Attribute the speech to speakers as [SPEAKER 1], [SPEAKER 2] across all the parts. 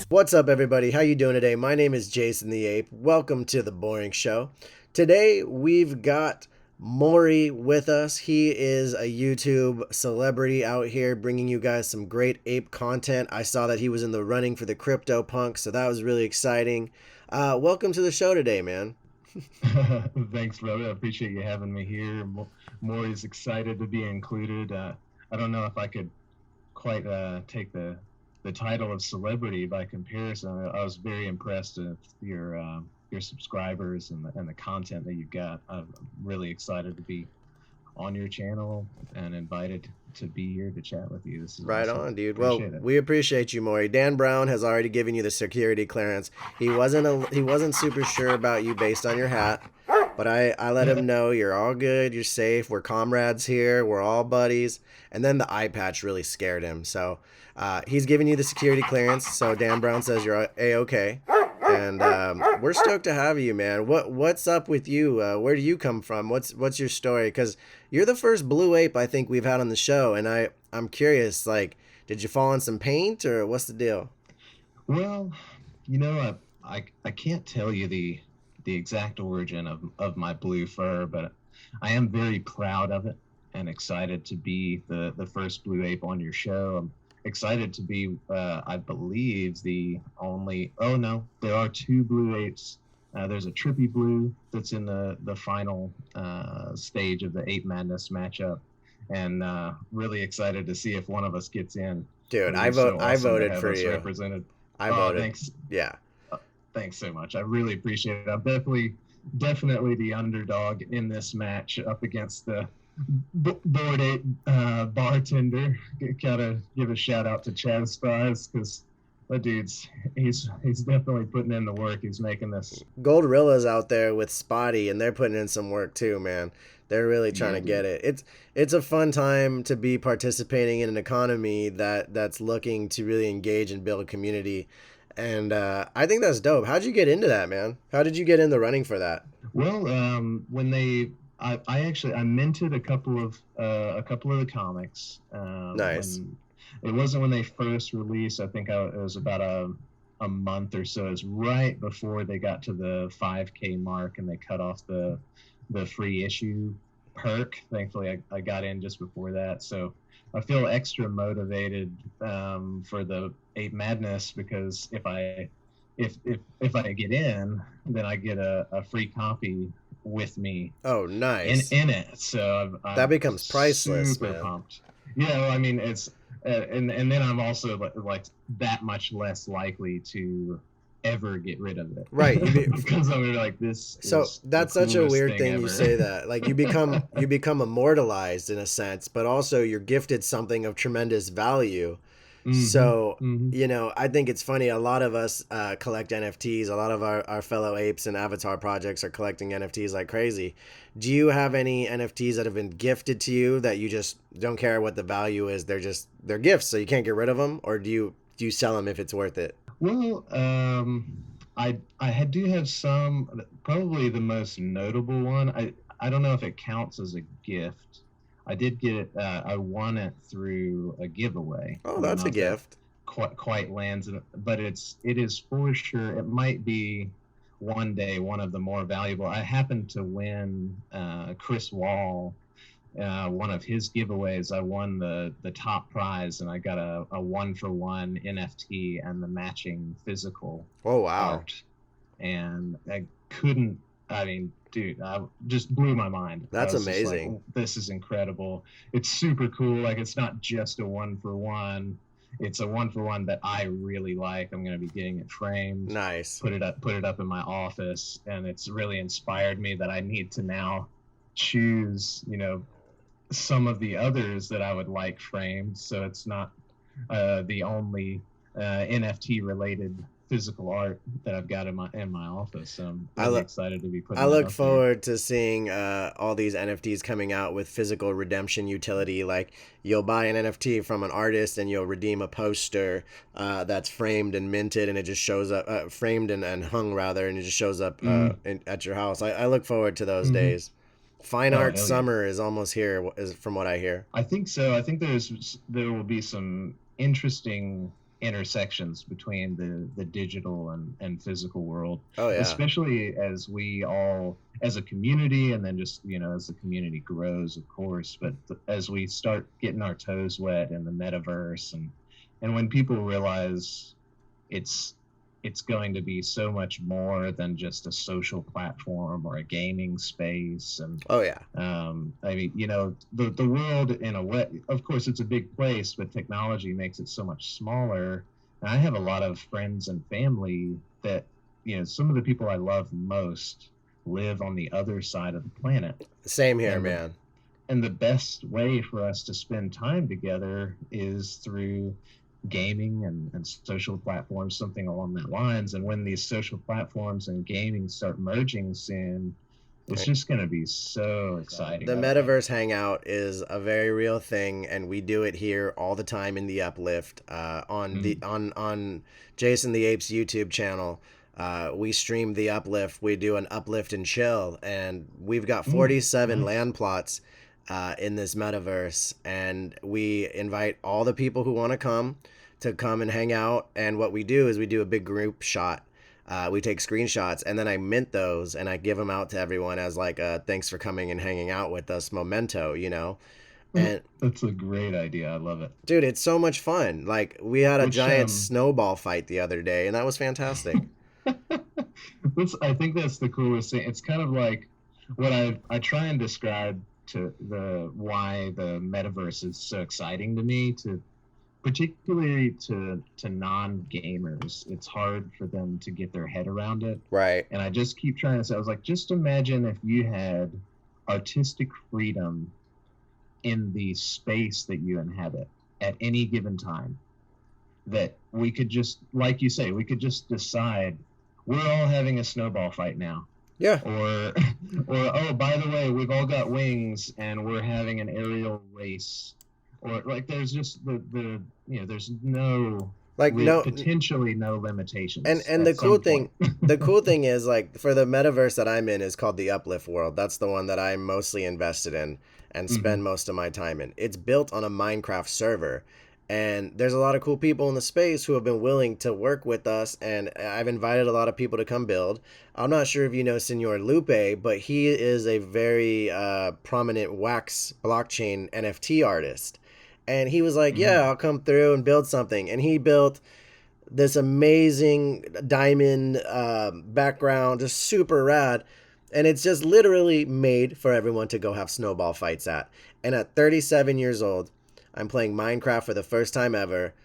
[SPEAKER 1] What's up, everybody? How you doing today? My name is Jason the Ape. Welcome to The Boring Show. Today, we've got Mori with us. He is a YouTube celebrity out here bringing you guys some great ape content. I saw that he was in the running for the CryptoPunk, so that was really exciting. Welcome to the show today, man.
[SPEAKER 2] Thanks, brother. I appreciate you having me here. Maury's excited to be included. I don't know if I could quite take the title of celebrity by comparison. I was very impressed with your subscribers and the content that you've got. I'm really excited to be on your channel and invited to be here to chat with you. This is
[SPEAKER 1] Right
[SPEAKER 2] awesome.
[SPEAKER 1] on, dude. Well,
[SPEAKER 2] Appreciate it.
[SPEAKER 1] we appreciate you, Maury. Dan Brown has already given you the security clearance. He wasn't super sure about you based on your hat, but I let him know you're all good, you're safe, we're comrades here, we're all buddies. And then the eye patch really scared him, so he's giving you the security clearance. So Dan Brown says you're a-okay, and we're stoked to have you, man. What's up with you? Where do you come from? What's your story? Because you're the first blue ape I think we've had on the show, and I'm curious, like, did you fall in some paint or what's the deal?
[SPEAKER 2] Well, I can't tell you the exact origin of my blue fur, but I am very proud of it and excited to be the first blue ape on your show. I'm excited to be, I believe, the only. Oh no, there are two blue apes. There's a trippy blue that's in the final stage of the Ape Madness matchup, and really excited to see if one of us gets in.
[SPEAKER 1] Dude,
[SPEAKER 2] It'll be so
[SPEAKER 1] I
[SPEAKER 2] awesome to
[SPEAKER 1] voted
[SPEAKER 2] have
[SPEAKER 1] for
[SPEAKER 2] us
[SPEAKER 1] you.
[SPEAKER 2] represented.
[SPEAKER 1] I
[SPEAKER 2] Oh,
[SPEAKER 1] voted.
[SPEAKER 2] thanks.
[SPEAKER 1] Yeah.
[SPEAKER 2] Thanks so much. I really appreciate it. I'm definitely the underdog in this match up against the board ape bartender. Gotta give a shout out to Chaz Spies because that he's definitely putting in the work. He's making this.
[SPEAKER 1] Goldrilla's out there with Spotty, and they're putting in some work too, man. They're really trying
[SPEAKER 2] Yeah,
[SPEAKER 1] to get
[SPEAKER 2] dude.
[SPEAKER 1] it. It's a fun time to be participating in an economy that's looking to really engage and build a community, and I think that's dope. How'd you get into that, man? How did you get in the running for that?
[SPEAKER 2] Well, when I actually I minted a couple of the comics
[SPEAKER 1] Nice.
[SPEAKER 2] when it wasn't when they first released. I think it was about a month or so. It was right before they got to the 5K mark and they cut off the free issue perk. Thankfully, I got in just before that, so I feel extra motivated for the Ape Madness because if I get in, then I get a free copy with me
[SPEAKER 1] Oh, nice.
[SPEAKER 2] in it. So
[SPEAKER 1] That
[SPEAKER 2] I'm
[SPEAKER 1] becomes priceless,
[SPEAKER 2] super
[SPEAKER 1] man.
[SPEAKER 2] pumped. Yeah, well, I mean it's and then I'm also like that much less likely to ever get rid of it
[SPEAKER 1] Right.
[SPEAKER 2] because I'm like this
[SPEAKER 1] So
[SPEAKER 2] is the
[SPEAKER 1] that's such a
[SPEAKER 2] coolest
[SPEAKER 1] weird
[SPEAKER 2] thing
[SPEAKER 1] thing you
[SPEAKER 2] ever.
[SPEAKER 1] say that. Like you become immortalized in a sense, but also you're gifted something of tremendous value.
[SPEAKER 2] Mm-hmm.
[SPEAKER 1] So,
[SPEAKER 2] Mm-hmm.
[SPEAKER 1] I think it's funny. A lot of us collect NFTs. A lot of our fellow apes and avatar projects are collecting NFTs like crazy. Do you have any NFTs that have been gifted to you that you just don't care what the value is? They're gifts, so you can't get rid of them, or do you sell them if it's worth it?
[SPEAKER 2] Well, do have some. Probably the most notable one. I don't know if it counts as a gift. I did get it. I won it through a giveaway.
[SPEAKER 1] Oh,
[SPEAKER 2] I don't
[SPEAKER 1] that's
[SPEAKER 2] know
[SPEAKER 1] a
[SPEAKER 2] if that
[SPEAKER 1] gift.
[SPEAKER 2] quite lands, but it is for sure. It might be one day one of the more valuable. I happened to win Chris Wall one of his giveaways. I won the top prize, and I got a one for one NFT and the matching physical
[SPEAKER 1] Oh, wow.
[SPEAKER 2] art. And I couldn't. I mean, dude, I just blew my mind. I
[SPEAKER 1] That's
[SPEAKER 2] was just like,
[SPEAKER 1] amazing.
[SPEAKER 2] this is incredible. It's super cool. Like, it's not just a one for one. It's a one for one that I really like. I'm gonna be getting it framed,
[SPEAKER 1] Nice.
[SPEAKER 2] put it up in my office, and it's really inspired me that I need to now choose, some of the others that I would like framed, so it's not the only NFT related physical art that I've got in my office. So I'm
[SPEAKER 1] I
[SPEAKER 2] really
[SPEAKER 1] look
[SPEAKER 2] excited to be
[SPEAKER 1] I
[SPEAKER 2] putting that
[SPEAKER 1] look
[SPEAKER 2] up there.
[SPEAKER 1] forward to seeing all these NFTs coming out with physical redemption utility. Like you'll buy an NFT from an artist and you'll redeem a poster that's framed and minted, and it just shows up, framed and hung rather, and it just shows up at your house. I look forward to those
[SPEAKER 2] Mm-hmm.
[SPEAKER 1] days. Fine
[SPEAKER 2] Oh
[SPEAKER 1] art
[SPEAKER 2] hell yeah!
[SPEAKER 1] summer is almost here, is from what I hear.
[SPEAKER 2] I think so. I think there will be some interesting intersections between the digital and physical world,
[SPEAKER 1] Oh yeah.
[SPEAKER 2] especially as we all, as a community, and then just, as the community grows, of course, but as we start getting our toes wet in the metaverse, and when people realize it's it's going to be so much more than just a social platform or a gaming space. And
[SPEAKER 1] Oh yeah.
[SPEAKER 2] I mean, the world, in a way, of course, it's a big place, but technology makes it so much smaller. And I have a lot of friends and family that, some of the people I love most live on the other side of the planet.
[SPEAKER 1] Same here,
[SPEAKER 2] And
[SPEAKER 1] man.
[SPEAKER 2] the best way for us to spend time together is through gaming and social platforms, something along that lines. And when these social platforms and gaming start merging soon, it's just going to be so exciting.
[SPEAKER 1] The metaverse hangout is a very real thing, and we do it here all the time in the Uplift. On Jason the Apes YouTube channel, we stream the Uplift. We do an Uplift and chill, and we've got 47
[SPEAKER 2] nice.
[SPEAKER 1] land plots in this metaverse, and we invite all the people who want to come and hang out. And what we do is we do a big group shot. We take screenshots, and then I mint those and I give them out to everyone as like a thanks for coming and hanging out with us memento, And
[SPEAKER 2] That's a great idea. I love it.
[SPEAKER 1] dude, it's so much fun. Like, we had a
[SPEAKER 2] Which,
[SPEAKER 1] giant snowball fight the other day, and that was fantastic.
[SPEAKER 2] I think that's the coolest thing. It's kind of like what I try and describe to the why the metaverse is so exciting to me, to particularly to non-gamers. It's hard for them to get their head around it.
[SPEAKER 1] Right.
[SPEAKER 2] And I just keep trying to say, I was like, just imagine if you had artistic freedom in the space that you inhabit at any given time, that we could just, like you say, we could just decide we're all having a snowball fight now.
[SPEAKER 1] Yeah.
[SPEAKER 2] Or oh, by the way, we've all got wings and we're having an aerial race. Or like, there's just there's no,
[SPEAKER 1] like,
[SPEAKER 2] potentially no limitations.
[SPEAKER 1] And the cool thing the cool thing is, like, for the metaverse that I'm in is called the Uplift world. That's the one that I'm mostly invested in and spend most of my time in. It's built on a Minecraft server, and there's a lot of cool people in the space who have been willing to work with us, and I've invited a lot of people to come build. I'm not sure if you know Senor Lupe, but he is a very prominent wax blockchain NFT artist. And he was like, yeah, I'll come through and build something. And he built this amazing diamond background, just super rad. And it's just literally made for everyone to go have snowball fights at. And at 37 years old, I'm playing Minecraft for the first time ever,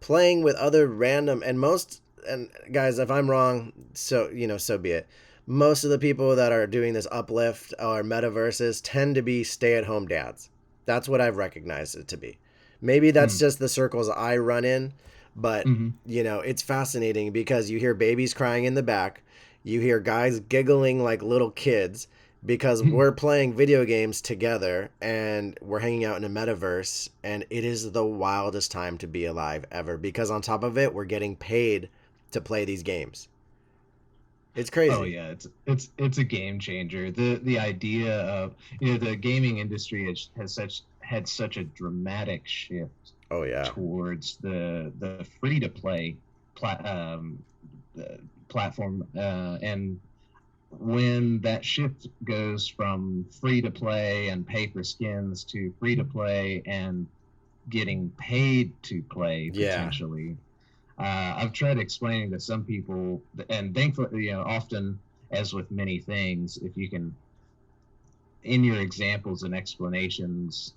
[SPEAKER 1] playing with other random, and guys, if I'm wrong, so be it. Most of the people that are doing this Uplift or metaverses tend to be stay-at-home dads. That's what I've recognized it to be. Maybe that's just the circles I run in, but it's fascinating because you hear babies crying in the back, you hear guys giggling like little kids because we're playing video games together and we're hanging out in a metaverse, and it is the wildest time to be alive ever, because on top of it, we're getting paid to play these games. It's crazy.
[SPEAKER 2] Oh yeah, it's a game changer. The idea of, the gaming industry has had such a dramatic shift.
[SPEAKER 1] Oh yeah.
[SPEAKER 2] Towards the free to play platform, and when that shift goes from free to play and pay for skins to free to play and getting paid to play potentially. I've tried explaining to some people, and thankfully, often, as with many things, if you can, in your examples and explanations,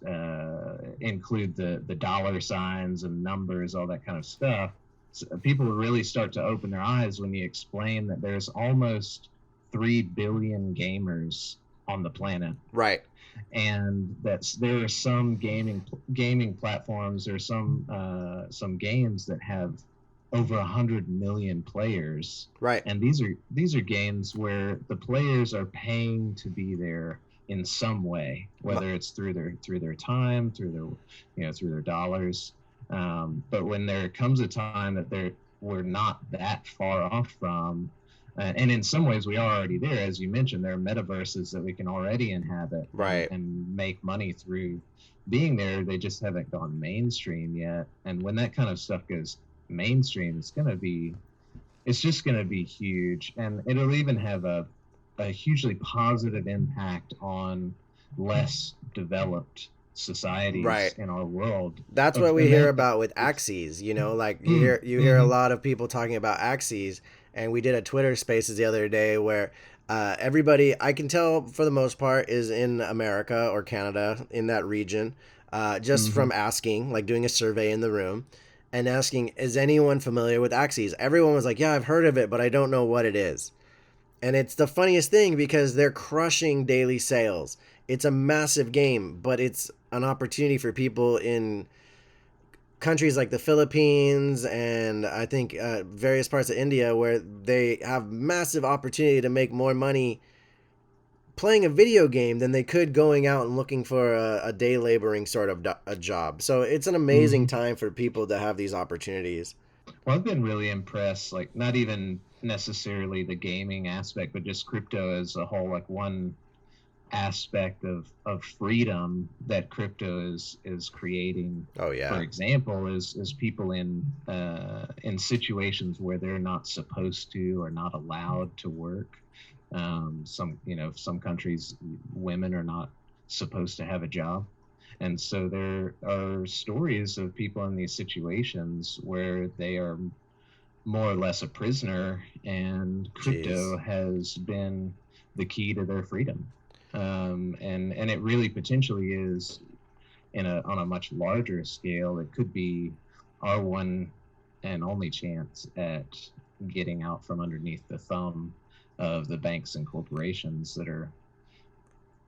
[SPEAKER 2] include the dollar signs and numbers, all that kind of stuff, so people really start to open their eyes when you explain that there's almost 3 billion gamers on the planet.
[SPEAKER 1] Right.
[SPEAKER 2] And there are some gaming platforms, there are some games that have over 100 million players.
[SPEAKER 1] Right.
[SPEAKER 2] And these are games where the players are paying to be there in some way, whether it's through their time, through their dollars. But when there comes a time that we're not that far off from, and in some ways we are already there, as you mentioned, there are metaverses that we can already inhabit,
[SPEAKER 1] right,
[SPEAKER 2] and make money through being there. They just haven't gone mainstream yet. And when that kind of stuff goes mainstream, it's just gonna be huge, and it'll even have a hugely positive impact on less developed societies
[SPEAKER 1] Right.
[SPEAKER 2] in our world.
[SPEAKER 1] That's
[SPEAKER 2] Of
[SPEAKER 1] what we
[SPEAKER 2] and
[SPEAKER 1] hear
[SPEAKER 2] that
[SPEAKER 1] about with
[SPEAKER 2] it's
[SPEAKER 1] axes. You know, like
[SPEAKER 2] mm,
[SPEAKER 1] you hear a
[SPEAKER 2] mm-hmm,
[SPEAKER 1] lot of people talking about axes, and we did a Twitter Spaces the other day where everybody, I can tell for the most part, is in America or Canada in that region, just
[SPEAKER 2] mm-hmm,
[SPEAKER 1] from asking, like doing a survey in the room, and asking, is anyone familiar with axes? Everyone was like, yeah, I've heard of it, but I don't know what it is. And it's the funniest thing because they're crushing daily sales. It's a massive game, but it's an opportunity for people in countries like the Philippines and I think various parts of India where they have massive opportunity to make more money playing a video game than they could going out and looking for a day laboring sort of a job. So it's an
[SPEAKER 2] mm-hmm.
[SPEAKER 1] amazing time for people to have these opportunities.
[SPEAKER 2] Well, I've been really impressed, like not even necessarily the gaming aspect, but just crypto as a whole, like one aspect of freedom that crypto is creating.
[SPEAKER 1] Oh
[SPEAKER 2] For
[SPEAKER 1] yeah.
[SPEAKER 2] example, is people in situations where they're not supposed to or not allowed to work. Some countries, women are not supposed to have a job, and so there are stories of people in these situations where they are more or less a prisoner, and
[SPEAKER 1] Jeez.
[SPEAKER 2] crypto has been the key to their freedom. And it really potentially is on a much larger scale. It could be our one and only chance at getting out from underneath the thumb of the banks and corporations that are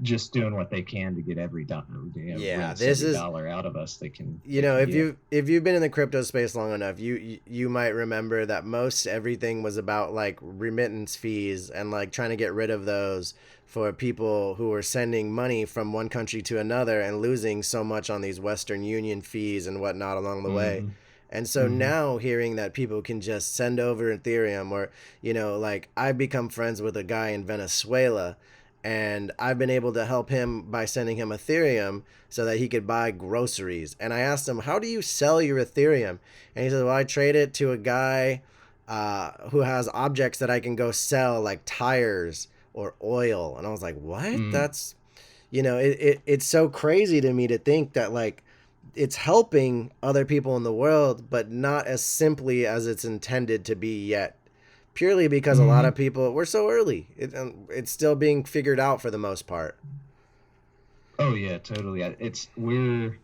[SPEAKER 2] just doing what they can to get
[SPEAKER 1] Yeah,
[SPEAKER 2] rinse
[SPEAKER 1] this
[SPEAKER 2] every
[SPEAKER 1] is,
[SPEAKER 2] dollar out of us
[SPEAKER 1] you
[SPEAKER 2] they
[SPEAKER 1] know,
[SPEAKER 2] can get.
[SPEAKER 1] if you've been in the crypto space long enough, you might remember that most everything was about like remittance fees and like trying to get rid of those for people who were sending money from one country to another and losing so much on these Western Union fees and whatnot along the way.
[SPEAKER 2] Mm-hmm,
[SPEAKER 1] And so
[SPEAKER 2] mm-hmm,
[SPEAKER 1] now hearing that people can just send over Ethereum or, you know, like I've become friends with a guy in Venezuela and I've been able to help him by sending him Ethereum so that he could buy groceries. And I asked him, "How do you sell your Ethereum?" And he said, "Well, I trade it to a guy who has objects that I can go sell, like tires or oil." And I was like, "What?
[SPEAKER 2] mm,
[SPEAKER 1] That's, you know, it's so crazy to me to think that like it's helping other people in the world, but not as simply as it's intended to be yet." Purely because a lot
[SPEAKER 2] mm-hmm.
[SPEAKER 1] of people we're so early. It's still being figured out for the most part.
[SPEAKER 2] Oh yeah, totally. It's we're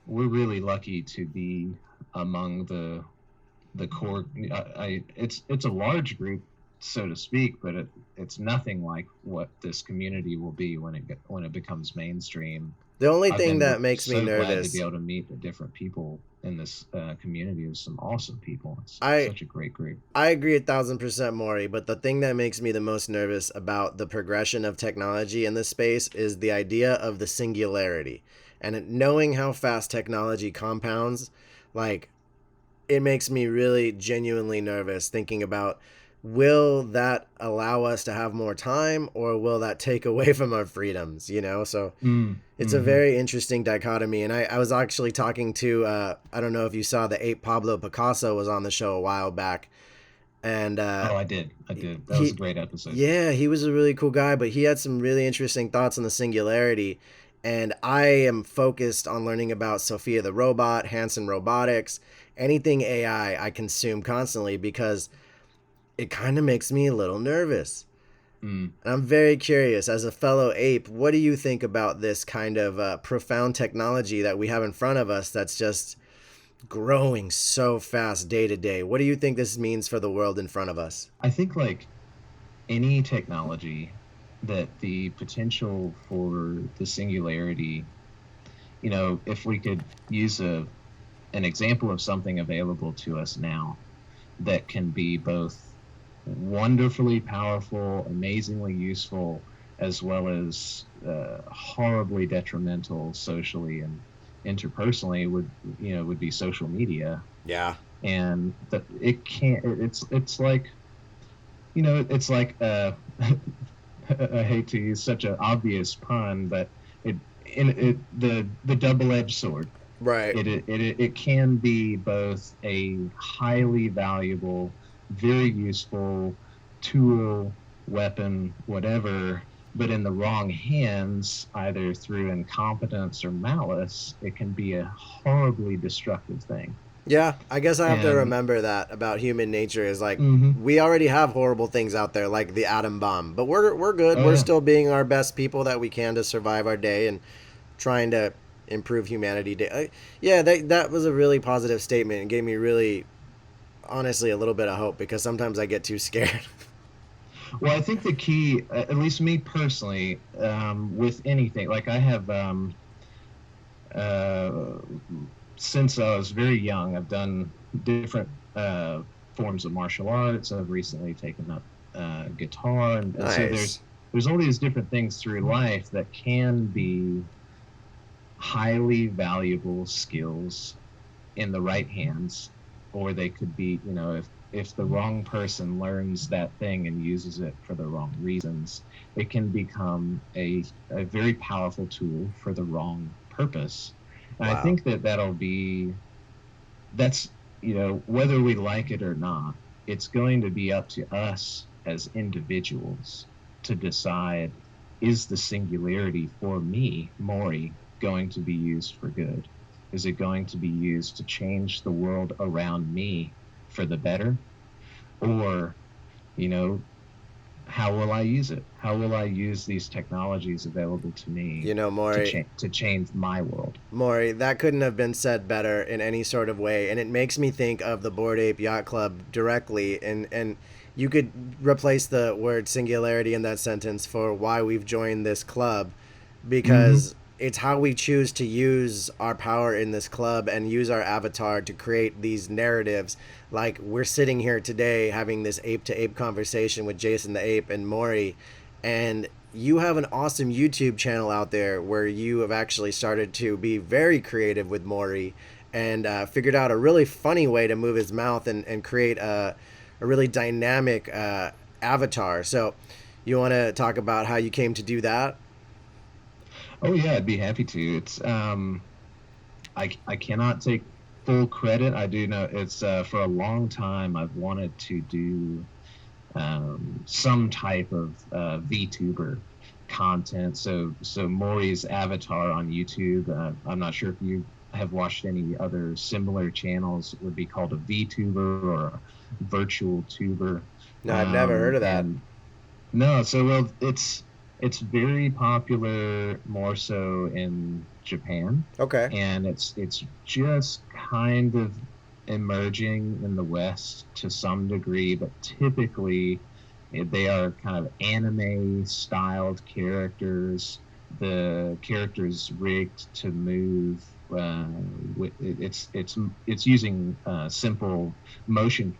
[SPEAKER 2] really lucky to be among the core. It's a large group, so to speak, but it's nothing like what this community will be when it becomes mainstream.
[SPEAKER 1] The only
[SPEAKER 2] I've
[SPEAKER 1] thing
[SPEAKER 2] been
[SPEAKER 1] that makes me
[SPEAKER 2] so glad to be
[SPEAKER 1] nervous,
[SPEAKER 2] able to meet the different people in this community. Of some awesome people. It's
[SPEAKER 1] I
[SPEAKER 2] such a great group.
[SPEAKER 1] I agree 1,000%, Maury, but the thing that makes me the most nervous about the progression of technology in this space is the idea of the singularity. And knowing how fast technology compounds, like, it makes me really genuinely nervous thinking about, will that allow us to have more time or will that take away from our freedoms, you know? So
[SPEAKER 2] Mm,
[SPEAKER 1] it's a
[SPEAKER 2] mm-hmm.
[SPEAKER 1] very interesting dichotomy. And I was actually talking to, I don't know if you saw the ape Pablo Picasso was on the show a while back. And
[SPEAKER 2] Oh, I did. I did. That was a
[SPEAKER 1] he,
[SPEAKER 2] great episode.
[SPEAKER 1] yeah, he was a really cool guy, but he had some really interesting thoughts on the singularity. And I am focused on learning about Sophia the robot, Hanson Robotics, anything AI I consume constantly because it kind of makes me a little nervous.
[SPEAKER 2] Mm.
[SPEAKER 1] And I'm very curious, as a fellow ape, what do you think about this kind of profound technology that we have in front of us that's just growing so fast day to day? What do you think this means for the world in front of us?
[SPEAKER 2] I think like any technology that the potential for the singularity, if we could use an example of something available to us now that can be both wonderfully powerful, amazingly useful, as well as horribly detrimental socially and interpersonally, would be social media.
[SPEAKER 1] Yeah.
[SPEAKER 2] And that it can't. It's like it's like I hate to use such an obvious pun, but it the double-edged sword.
[SPEAKER 1] Right.
[SPEAKER 2] It can be both a highly valuable, very useful tool, weapon, whatever, but in the wrong hands, either through incompetence or malice, it can be a horribly destructive thing.
[SPEAKER 1] Yeah, I guess I have to
[SPEAKER 2] And
[SPEAKER 1] remember that about human nature is like
[SPEAKER 2] mhm,
[SPEAKER 1] we already have horrible things out there like the atom bomb, but we're good.
[SPEAKER 2] oh
[SPEAKER 1] We're
[SPEAKER 2] yeah.
[SPEAKER 1] still being our best people that we can to survive our day and trying to improve humanity day. Yeah, that was a really positive statement and gave me really honestly a little bit of hope because sometimes I get too scared.
[SPEAKER 2] Well, I think the key, at least me personally, with anything, like I have uh, since I was very young, I've done different forms of martial arts. I've recently taken up guitar, and so
[SPEAKER 1] Nice.
[SPEAKER 2] there's all these different things through life that can be highly valuable skills in the right hands, or they could be, if the wrong person learns that thing and uses it for the wrong reasons, it can become a very powerful tool for the wrong purpose. And I
[SPEAKER 1] Wow.
[SPEAKER 2] think that that's, whether we like it or not, it's going to be up to us as individuals to decide, is the singularity for me, Mori, going to be used for good? Is it going to be used to change the world around me for the better? Or, you know, how will I use it? How will I use these technologies available to me
[SPEAKER 1] You know, Maury,
[SPEAKER 2] to change my world?
[SPEAKER 1] Maury, that couldn't have been said better in any sort of way, and it makes me think of the Bored Ape Yacht Club directly, and you could replace the word singularity in that sentence for why we've joined this club,
[SPEAKER 2] Mm-hmm.
[SPEAKER 1] because it's how we choose to use our power in this club and use our avatar to create these narratives. Like we're sitting here today having this ape to ape conversation with Jason the Ape and Maury, and you have an awesome YouTube channel out there where you have actually started to be very creative with Maury and figured out a really funny way to move his mouth and create a really dynamic avatar. So, you want to talk about how you came to do that?
[SPEAKER 2] Oh yeah, I'd be happy to. It's I cannot take full credit. I do know it's for a long time I've wanted to do some type of VTuber content. So Maury's avatar on YouTube. I'm not sure if you have watched any other similar channels. It would be called a VTuber or a virtual tuber.
[SPEAKER 1] No, I've never heard of that.
[SPEAKER 2] And no, so well, it's very popular more so in Japan,
[SPEAKER 1] Okay.
[SPEAKER 2] and it's just kind of emerging in the West to some degree, but typically they are kind of anime styled characters. The characters rigged to move. It's using simple motion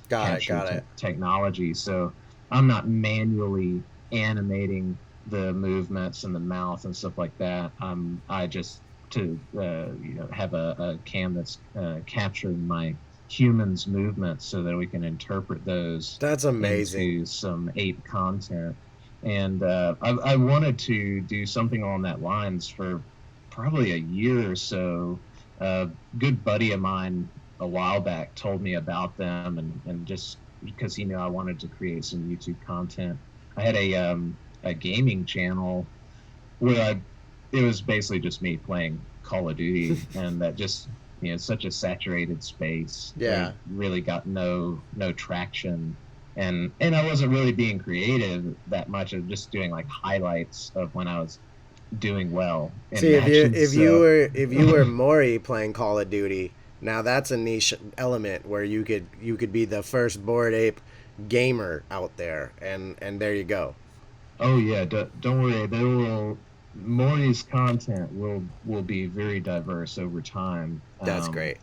[SPEAKER 1] Got it.
[SPEAKER 2] capture
[SPEAKER 1] Got it.
[SPEAKER 2] technology. So I'm not manually animating the movements and the mouth and stuff like that. I just to have a cam that's capturing my humans' movements so that we can interpret those
[SPEAKER 1] That's amazing.
[SPEAKER 2] into some ape content. And I wanted to do something along that lines for probably a year or so. A good buddy of mine a while back told me about them, and just because he knew I wanted to create some YouTube content. I had a gaming channel where it was basically just me playing Call of Duty, and that just such a saturated space. There
[SPEAKER 1] Yeah.
[SPEAKER 2] really got no traction, and I wasn't really being creative that much. Of just doing like highlights of when I was doing well in
[SPEAKER 1] See, if you
[SPEAKER 2] matches. So
[SPEAKER 1] if you were Mori playing Call of Duty, now that's a niche element where you could be the first Bored Ape gamer out there, and there you go.
[SPEAKER 2] oh yeah, don't worry. There will Maury's content will be very diverse over time.
[SPEAKER 1] That's great.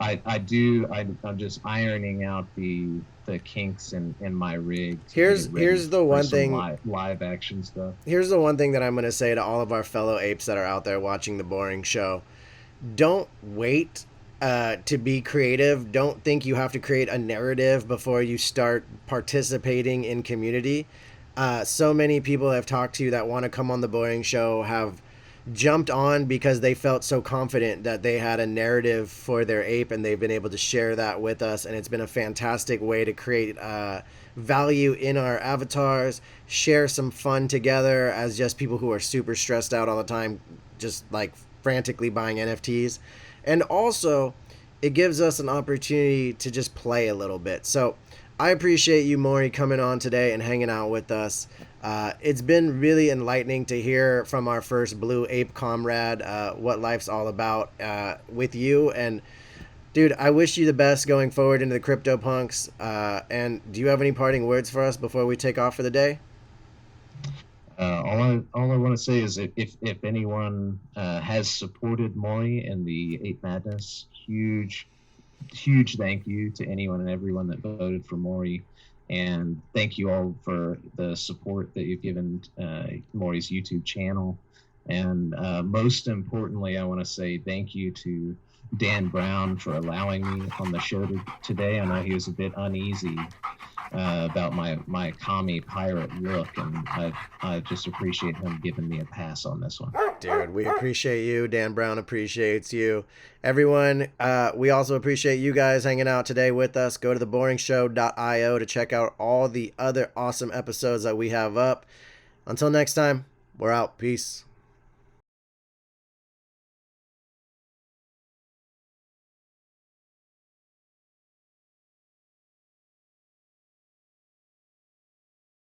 [SPEAKER 2] I'm just ironing out the kinks in my rig to get it ready
[SPEAKER 1] Here's the
[SPEAKER 2] for
[SPEAKER 1] one
[SPEAKER 2] some
[SPEAKER 1] thing
[SPEAKER 2] live action stuff.
[SPEAKER 1] here's the one thing that I'm going to say to all of our fellow apes that are out there watching the boring show. Don't wait to be creative. Don't think you have to create a narrative before you start participating in community. So many people I've talked to that want to come on the boring show have jumped on because they felt so confident that they had a narrative for their ape, and they've been able to share that with us, and it's been a fantastic way to create value in our avatars, share some fun together as just people who are super stressed out all the time, just like frantically buying NFTs. And also it gives us an opportunity to just play a little bit. So I appreciate you, Mori, coming on today and hanging out with us. It's been really enlightening to hear from our first Blue Ape comrade what life's all about with you. And dude, I wish you the best going forward into the CryptoPunks. And do you have any parting words for us before we take off for the day?
[SPEAKER 2] All I want to say is that if anyone has supported Mori in the Ape Madness, huge thank you to anyone and everyone that voted for Mori, and thank you all for the support that you've given Mori's YouTube channel. And most importantly, I want to say thank you to Dan Brown for allowing me on the show today. I know he was a bit uneasy about my commie pirate look, and I just appreciate him giving me a pass on this one.
[SPEAKER 1] Dude, we appreciate you. Dan Brown appreciates you. Everyone, we also appreciate you guys hanging out today with us. Go to theboringshow.io to check out all the other awesome episodes that we have up. Until next time, we're out. Peace.